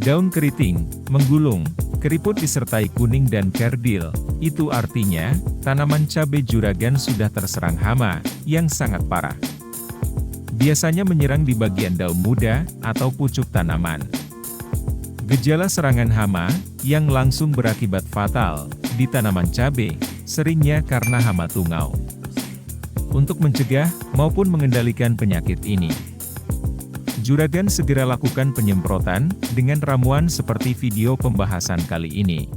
Daun keriting, menggulung, keriput disertai kuning dan kerdil, itu artinya, tanaman cabai juragan sudah terserang hama, yang sangat parah. Biasanya menyerang di bagian daun muda, atau pucuk tanaman. Gejala serangan hama, yang langsung berakibat fatal, di tanaman cabai, seringnya karena hama tungau. Untuk mencegah, maupun mengendalikan penyakit ini, juragan segera lakukan penyemprotan, dengan ramuan seperti video pembahasan kali ini.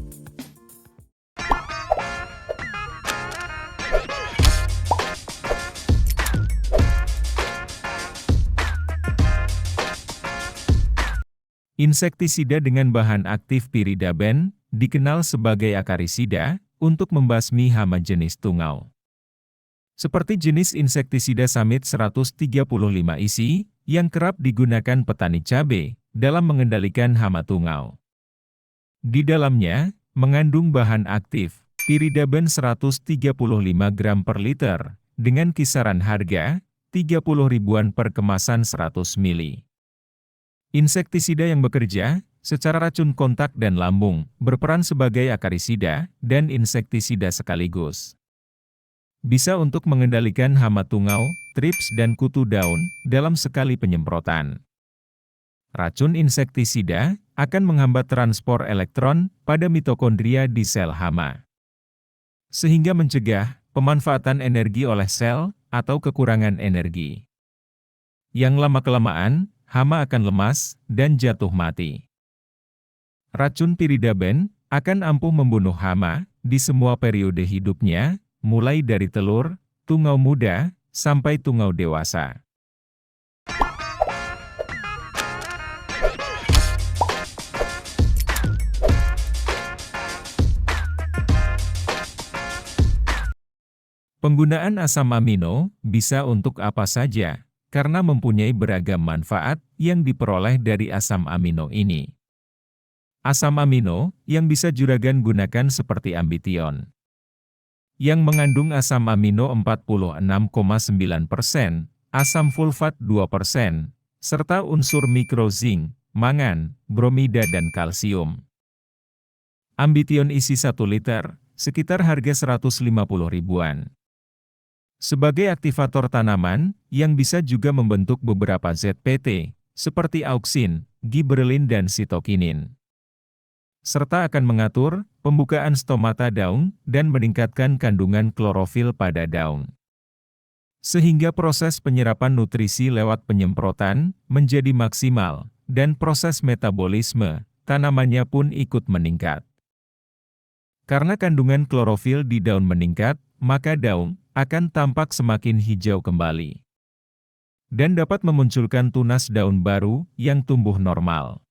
Insektisida dengan bahan aktif piridaben, dikenal sebagai akarisida, untuk membasmi hama jenis tungau. Seperti jenis insektisida Samit 135 isi, yang kerap digunakan petani cabai, dalam mengendalikan hama tungau. Di dalamnya, mengandung bahan aktif, piridaben 135 gram per liter, dengan kisaran harga, 30 ribuan per kemasan 100 ml. Insektisida yang bekerja, secara racun kontak dan lambung, berperan sebagai akarisida, dan insektisida sekaligus. Bisa untuk mengendalikan hama tungau, trips dan kutu daun, dalam sekali penyemprotan. Racun insektisida, akan menghambat transport elektron, pada mitokondria di sel hama. Sehingga mencegah, pemanfaatan energi oleh sel, atau kekurangan energi. Yang lama-kelamaan, hama akan lemas, dan jatuh mati. Racun piridaben, akan ampuh membunuh hama, di semua periode hidupnya, mulai dari telur, tungau muda, sampai tungau dewasa. Penggunaan asam amino, bisa untuk apa saja, karena mempunyai beragam manfaat, yang diperoleh dari asam amino ini. Asam amino, yang bisa juragan gunakan seperti Ambition, yang mengandung asam amino 46,9%, asam fulfat 2%, serta unsur mikro zinc, mangan, bromida dan kalsium. Ambition isi 1 liter, sekitar harga 150 ribuan. Sebagai aktivator tanaman, yang bisa juga membentuk beberapa ZPT, seperti auksin, giberelin dan sitokinin. Serta akan mengatur pembukaan stomata daun, dan meningkatkan kandungan klorofil pada daun. Sehingga proses penyerapan nutrisi lewat penyemprotan, menjadi maksimal, dan proses metabolisme, tanamannya pun ikut meningkat. Karena kandungan klorofil di daun meningkat, maka daun, akan tampak semakin hijau kembali. Dan dapat memunculkan tunas daun baru, yang tumbuh normal.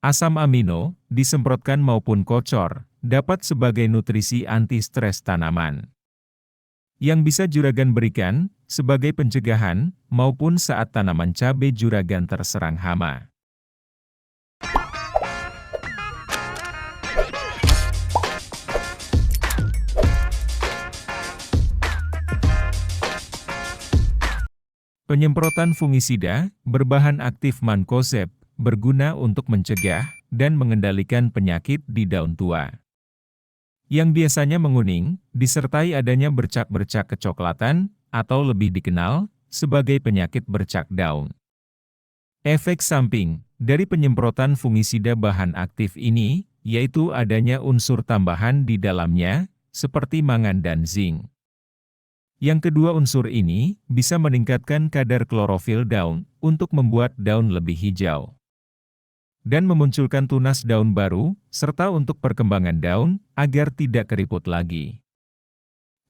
Asam amino, disemprotkan maupun kocor, dapat sebagai nutrisi anti-stres tanaman. Yang bisa juragan berikan, sebagai pencegahan, maupun saat tanaman cabai juragan terserang hama. Penyemprotan fungisida, berbahan aktif mancozeb, berguna untuk mencegah, dan mengendalikan penyakit di daun tua. Yang biasanya menguning, disertai adanya bercak-bercak kecoklatan, atau lebih dikenal, sebagai penyakit bercak daun. Efek samping, dari penyemprotan fungisida bahan aktif ini, yaitu adanya unsur tambahan di dalamnya, seperti mangan dan zinc. Yang kedua unsur ini, bisa meningkatkan kadar klorofil daun, untuk membuat daun lebih hijau. Dan memunculkan tunas daun baru, serta untuk perkembangan daun, agar tidak keriput lagi.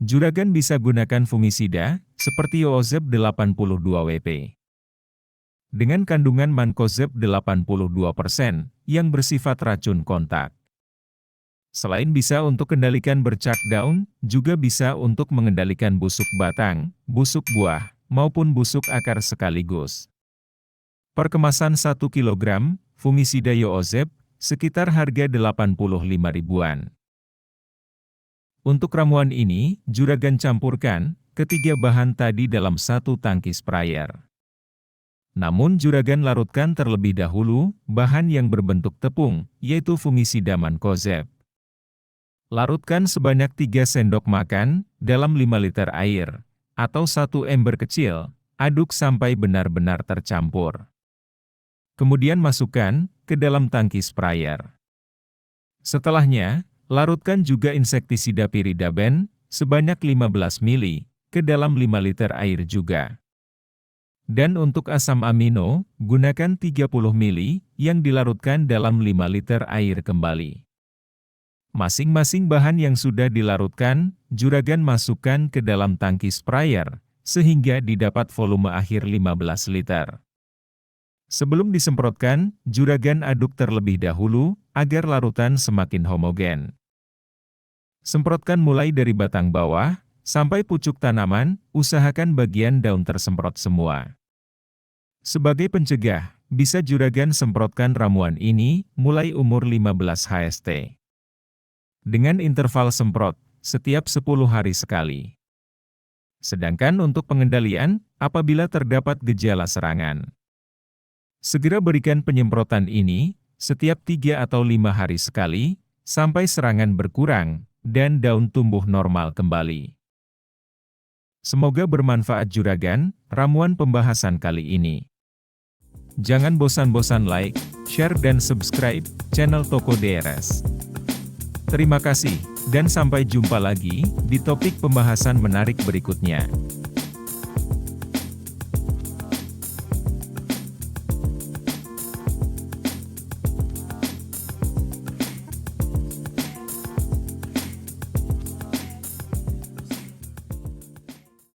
Juragan bisa gunakan fungisida, seperti Yoozeb 82 WP. Dengan kandungan mancozeb 82%, yang bersifat racun kontak. Selain bisa untuk kendalikan bercak daun, juga bisa untuk mengendalikan busuk batang, busuk buah, maupun busuk akar sekaligus. Per kemasan 1 kg, fungisida Yoozeb, sekitar harga 85 ribuan. Untuk ramuan ini, juragan campurkan ketiga bahan tadi dalam satu tangki sprayer. Namun juragan larutkan terlebih dahulu bahan yang berbentuk tepung, yaitu fungisida mancozeb. Larutkan sebanyak 3 sendok makan dalam 5 liter air, atau 1 ember kecil, aduk sampai benar-benar tercampur. Kemudian masukkan ke dalam tangki sprayer. Setelahnya, larutkan juga insektisida piridaben sebanyak 15 ml ke dalam 5 liter air juga. Dan untuk asam amino, gunakan 30 ml yang dilarutkan dalam 5 liter air kembali. Masing-masing bahan yang sudah dilarutkan, juragan masukkan ke dalam tangki sprayer, sehingga didapat volume akhir 15 liter. Sebelum disemprotkan, juragan aduk terlebih dahulu, agar larutan semakin homogen. Semprotkan mulai dari batang bawah, sampai pucuk tanaman, usahakan bagian daun tersemprot semua. Sebagai pencegah, bisa juragan semprotkan ramuan ini mulai umur 15 HST. Dengan interval semprot, setiap 10 hari sekali. Sedangkan untuk pengendalian, apabila terdapat gejala serangan, segera berikan penyemprotan ini, setiap 3 atau 5 hari sekali, sampai serangan berkurang, dan daun tumbuh normal kembali. Semoga bermanfaat juragan, ramuan pembahasan kali ini. Jangan bosan-bosan like, share dan subscribe channel Toko DRS. Terima kasih, dan sampai jumpa lagi di topik pembahasan menarik berikutnya.